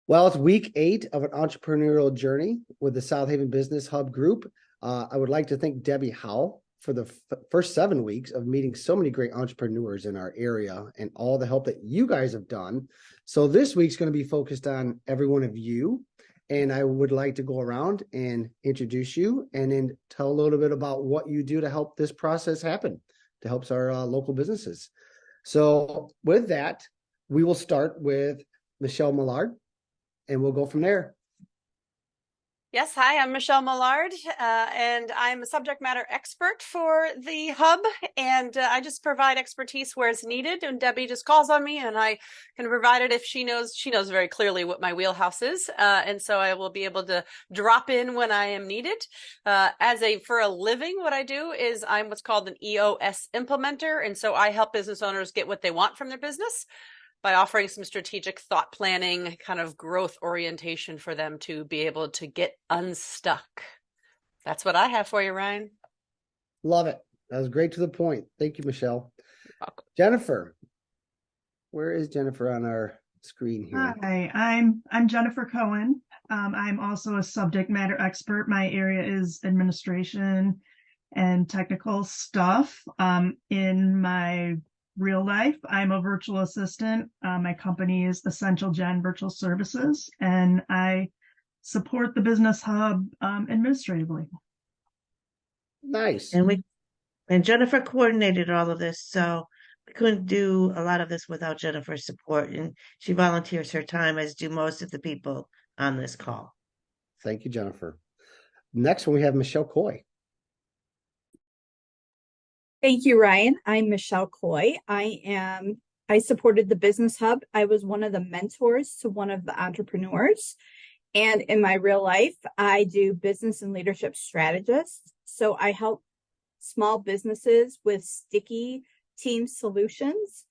Well, it's week 8 of an entrepreneurial journey with the South Haven Business Hub Group. I would like to thank Debbie Howell for the first 7 weeks of meeting so many great entrepreneurs in our area and all the help that you guys have done. So this week's going to be focused on every one of you. And I would like to go around and introduce you and then tell a little bit about what you do to help this process happen, to help our local businesses. So with that, we will start with Michelle Millard, and we'll go from there. Yes, hi, I'm Michelle Millard, and I'm a subject matter expert for the Hub, and I just provide expertise where it's needed, and Debbie just calls on me, and I can provide it if she knows very clearly what my wheelhouse is, and so I will be able to drop in when I am needed. For a living, what I do is I'm what's called an EOS implementer, and so I help business owners get what they want from their business by offering some strategic thought planning, kind of growth orientation for them to be able to get unstuck. That's what I have for you, Ryan. Love it. That was great to the point. Thank you, Michelle. Jennifer. Where is Jennifer on our screen here? Hi, I'm Jennifer Cohen. I'm also a subject matter expert. My area is administration and technical stuff. In my real life, I'm a virtual assistant. My company is Essential Gen Virtual Services, and I support the Business Hub administratively. Nice. And Jennifer coordinated all of this, so we couldn't do a lot of this without Jennifer's support, and she volunteers her time, as do most of the people on this call. Thank you, Jennifer. Next one, we have Michelle Coy. Thank you, Ryan. I'm Michelle Coy. I supported the Business Hub. I was one of the mentors to one of the entrepreneurs. And in my real life, I do business and leadership strategists. So I help small businesses with sticky team solutions.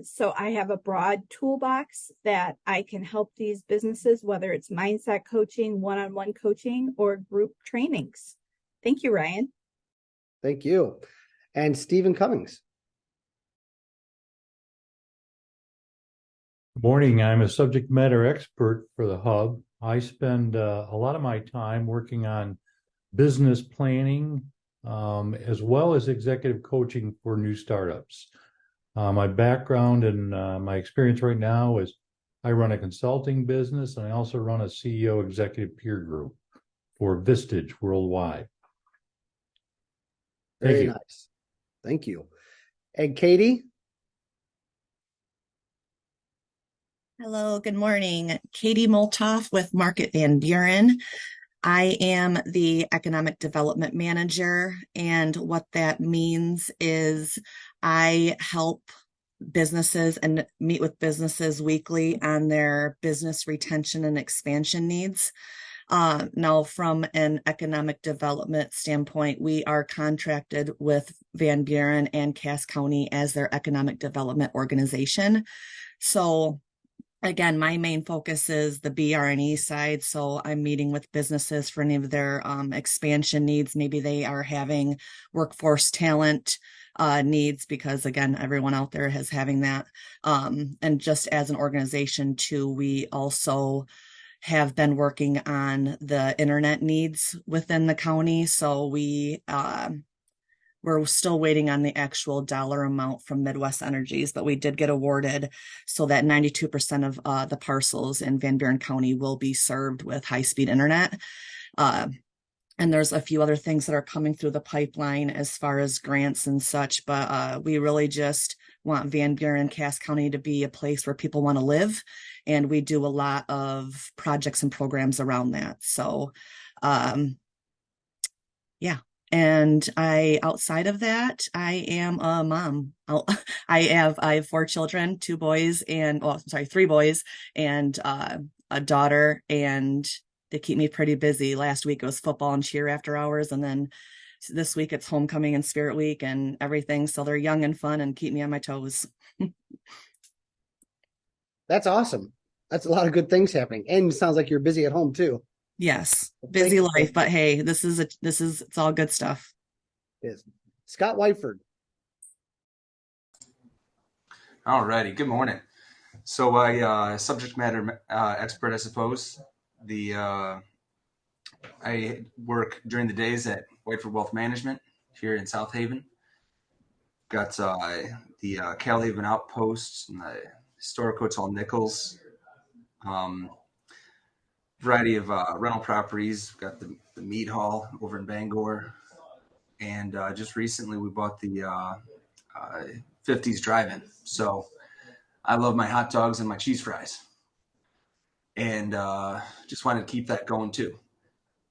So I have a broad toolbox that I can help these businesses, whether it's mindset coaching, one-on-one coaching, or group trainings. Thank you, Ryan. Thank you. And Stephen Cummings. Good morning. I'm a subject matter expert for the Hub. I spend a lot of my time working on business planning, as well as executive coaching for new startups. My background and my experience right now is I run a consulting business, and I also run a CEO executive peer group for Vistage worldwide. Very nice. Thank you. And Katie? Hello, good morning. Katie Moltoff with Market Van Buren. I am the Economic Development Manager, and what that means is I help businesses and meet with businesses weekly on their business retention and expansion needs. Now, from an economic development standpoint, we are contracted with Van Buren and Cass County as their economic development organization. So again, my main focus is the BR&E side. So I'm meeting with businesses for any of their expansion needs. Maybe they are having workforce talent needs, because again, everyone out there is having that. And just as an organization too, we also have been working on the internet needs within the county. So we're still waiting on the actual dollar amount from Midwest Energies, but we did get awarded so that 92% of the parcels in Van Buren County will be served with high-speed internet. And there's a few other things that are coming through the pipeline as far as grants and such, but we really just want Van Buren and Cass County to be a place where people want to live. And we do a lot of projects and programs around that. So, yeah. And outside of that, I am a mom. I have 4 children, 2 boys and, well, sorry, 3 boys and a daughter, and they keep me pretty busy. Last week it was football and cheer after hours, and then this week it's homecoming and spirit week and everything. So they're young and fun and keep me on my toes. That's awesome. That's a lot of good things happening. And it sounds like you're busy at home too. Yes, busy life, but hey, it's all good stuff. Yes. Scott Whiteford. All righty. Good morning. So I subject matter expert, I suppose. I work during the days at Whiteford Wealth Management here in South Haven. Got the Cal Haven Outpost and the Historic Hotel Nichols. Variety of rental properties. Got the Mead Hall over in Bangor. And just recently we bought the 50s drive-in. So I love my hot dogs and my cheese fries. And just wanted to keep that going too.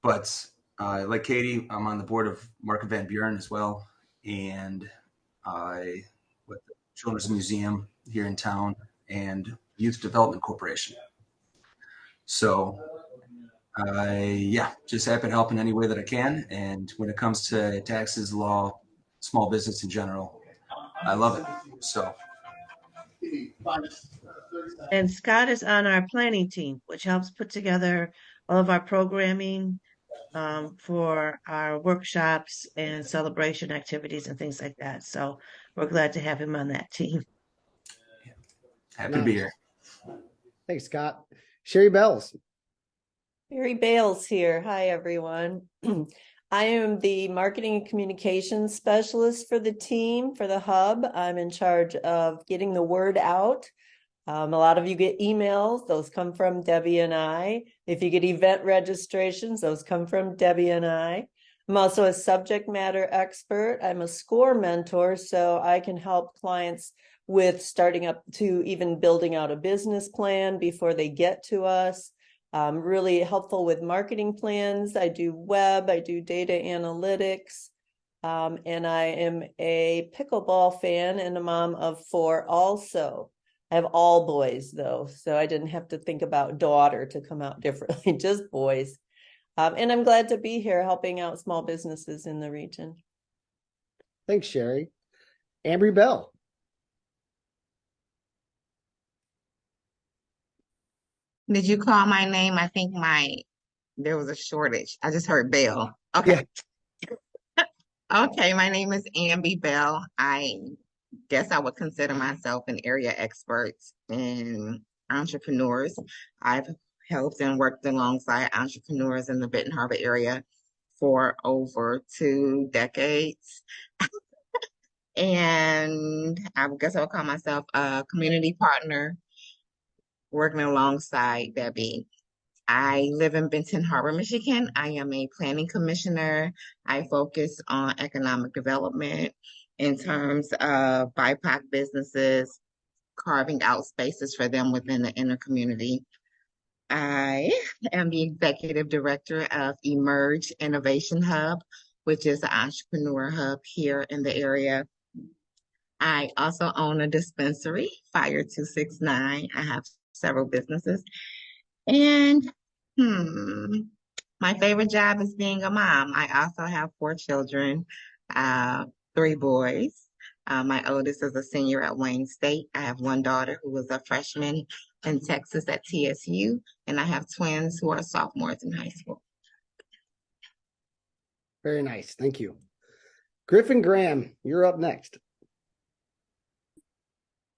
But like Katie, I'm on the board of Market Van Buren as well. And I with the Children's Museum here in town and Youth Development Corporation. So just happy to help in any way that I can. And when it comes to taxes, law, small business in general, I love it. So. And Scott is on our planning team, which helps put together all of our programming for our workshops and celebration activities and things like that. So we're glad to have him on that team. Happy to be here. Thanks, Scott. Sherry Bells. Mary Bales here. Hi, everyone. I am the marketing and communications specialist for the team, for the hub. I'm in charge of getting the word out. A lot of you get emails. Those come from Debbie and I. If you get event registrations, those come from Debbie and I. I'm also a subject matter expert. I'm a SCORE mentor, so I can help clients with starting up to even building out a business plan before they get to us. Really helpful with marketing plans. I do web, I do data analytics, and I am a pickleball fan and a mom of 4 also. I have all boys though, so I didn't have to think about daughter to come out differently, just boys. And I'm glad to be here helping out small businesses in the region. Thanks, Sherry. Ambry Bell. Did you call my name? I think there was a shortage. I just heard Bell. Okay. Yeah. Okay, my name is Amby Bell. I guess I would consider myself an area expert in entrepreneurs. I've helped and worked alongside entrepreneurs in the Benton Harbor area for over 2 decades. And I guess I would call myself a community partner working alongside Debbie. I live in Benton Harbor, Michigan. I am a planning commissioner. I focus on economic development in terms of BIPOC businesses, carving out spaces for them within the inner community. I am the executive director of Emerge Innovation Hub, which is an entrepreneur hub here in the area. I also own a dispensary, Fire 269. I have several businesses. And my favorite job is being a mom. I also have 4 children, 3 boys. My oldest is a senior at Wayne State. I have 1 daughter who is a freshman in Texas at TSU, and I have twins who are sophomores in high school. Very nice. Thank you. Griffin Graham, you're up next.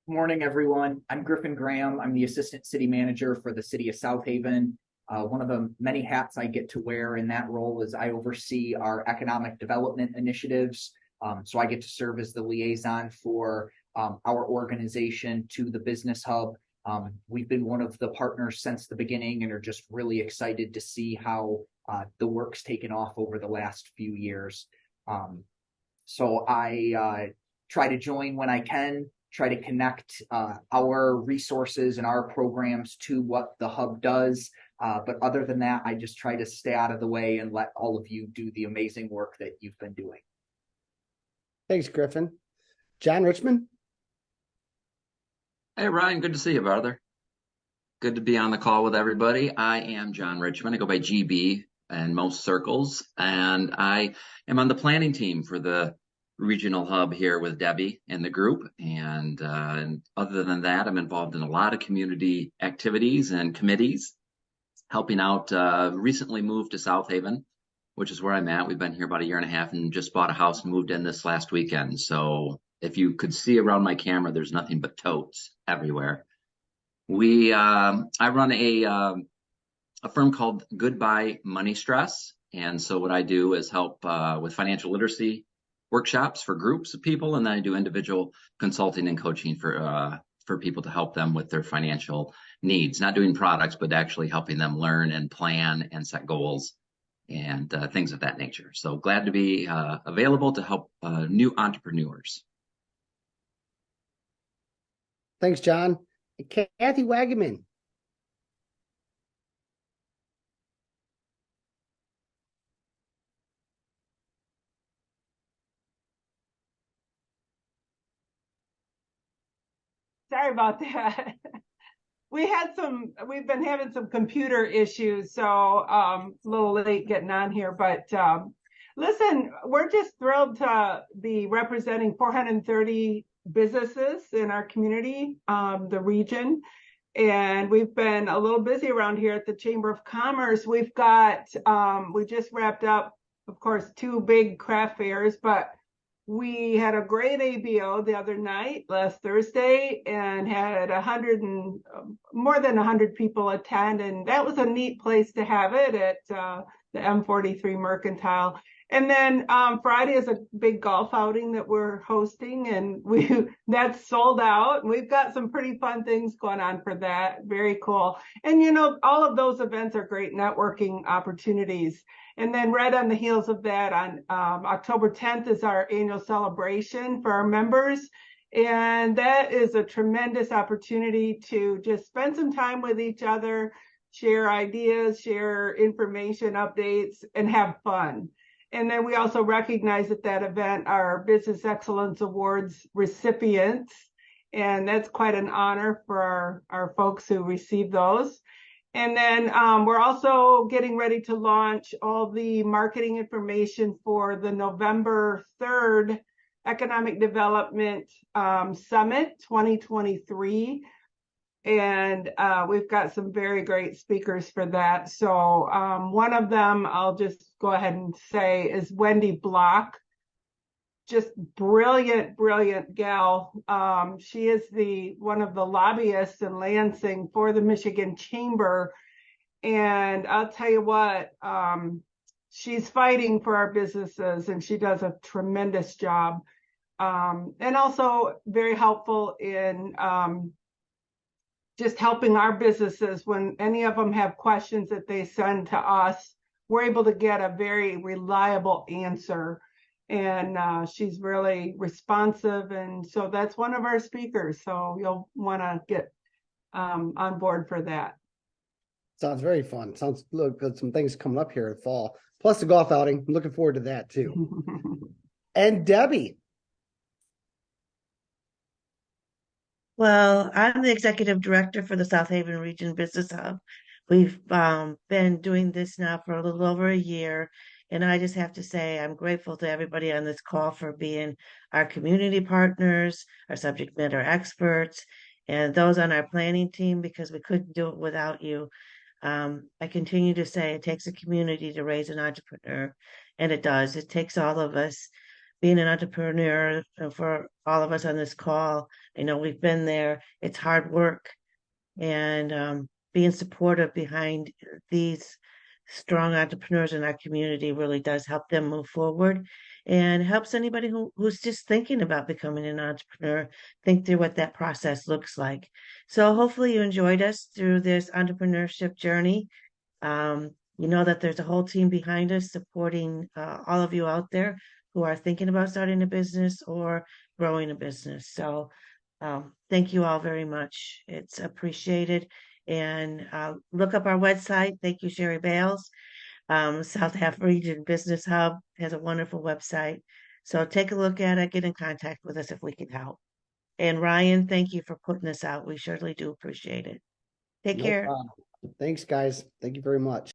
Morning, everyone. I'm Griffin Graham. I'm the Assistant City Manager for the City of South Haven. One of the many hats I get to wear in that role is I oversee our economic development initiatives. So I get to serve as the liaison for our organization to the Business Hub. We've been one of the partners since the beginning and are just really excited to see how the work's taken off over the last few years. So I try to join when I can, try to connect our resources and our programs to what the hub does. But other than that, I just try to stay out of the way and let all of you do the amazing work that you've been doing. Thanks, Griffin. John Richmond. Hey, Ryan, good to see you, brother. Good to be on the call with everybody. I am John Richmond. I go by GB in most circles, and I am on the planning team for the regional hub here with Debbie and the group. And other than that, I'm involved in a lot of community activities and committees, helping out. Recently moved to South Haven, which is where I'm at. We've been here about 1.5 years and just bought a house and moved in this last weekend. So if you could see around my camera, there's nothing but totes everywhere. I run a firm called Goodbye Money Stress. And so what I do is help with financial literacy workshops for groups of people, and then I do individual consulting and coaching for people to help them with their financial needs. Not doing products, but actually helping them learn and plan and set goals and things of that nature. So glad to be available to help new entrepreneurs. Thanks, John. Kathy Wagaman. Sorry about that. We've been having some computer issues, so a little late getting on here, but listen, we're just thrilled to be representing 430 businesses in our community, the region. And we've been a little busy around here at the Chamber of Commerce. We just wrapped up, of course, 2 big craft fairs, but we had a great ABO the other night, last Thursday, and had more than 100 people attend. And that was a neat place to have it at the M43 Mercantile. And then Friday is a big golf outing that we're hosting, and that's sold out. We've got some pretty fun things going on for that. Very cool. And all of those events are great networking opportunities. And then right on the heels of that, on October 10th is our annual celebration for our members. And that is a tremendous opportunity to just spend some time with each other, share ideas, share information, updates, and have fun. And then we also recognize at that event our Business Excellence Awards recipients. And that's quite an honor for our folks who receive those. And then we're also getting ready to launch all the marketing information for the November 3rd Economic Development Summit 2023. And we've got some very great speakers for that. So one of them, I'll just go ahead and say, is Wendy Block. Just brilliant, brilliant gal. She is one of the lobbyists in Lansing for the Michigan Chamber. And I'll tell you what, she's fighting for our businesses, and she does a tremendous job. And also very helpful in just helping our businesses when any of them have questions that they send to us. We're able to get a very reliable answer. And she's really responsive. And so that's one of our speakers. So you'll want to get on board for that. Sounds very fun. Sounds good. Some things coming up here in fall. Plus the golf outing. I'm looking forward to that too. And Debbie. Well, I'm the executive director for the South Haven Region Business Hub. We've been doing this now for a little over a year. And I just have to say, I'm grateful to everybody on this call for being our community partners, our subject matter experts, and those on our planning team, because we couldn't do it without you. I continue to say it takes a community to raise an entrepreneur, and it does. It takes all of us. Being an entrepreneur, for all of us on this call, I know we've been there. It's hard work, and being supportive behind these strong entrepreneurs in our community really does help them move forward, and helps anybody who's just thinking about becoming an entrepreneur think through what that process looks like. So hopefully you enjoyed us through this entrepreneurship journey. You know that there's a whole team behind us supporting all of you out there who are thinking about starting a business or growing a business. So thank you all very much. It's appreciated. And look up our website. Thank you, Sherry Bales. South Half Region Business Hub has a wonderful website. So take a look at it, get in contact with us if we can help. And Ryan, thank you for putting this out. We surely do appreciate it. Take care. Problem. Thanks, guys. Thank you very much.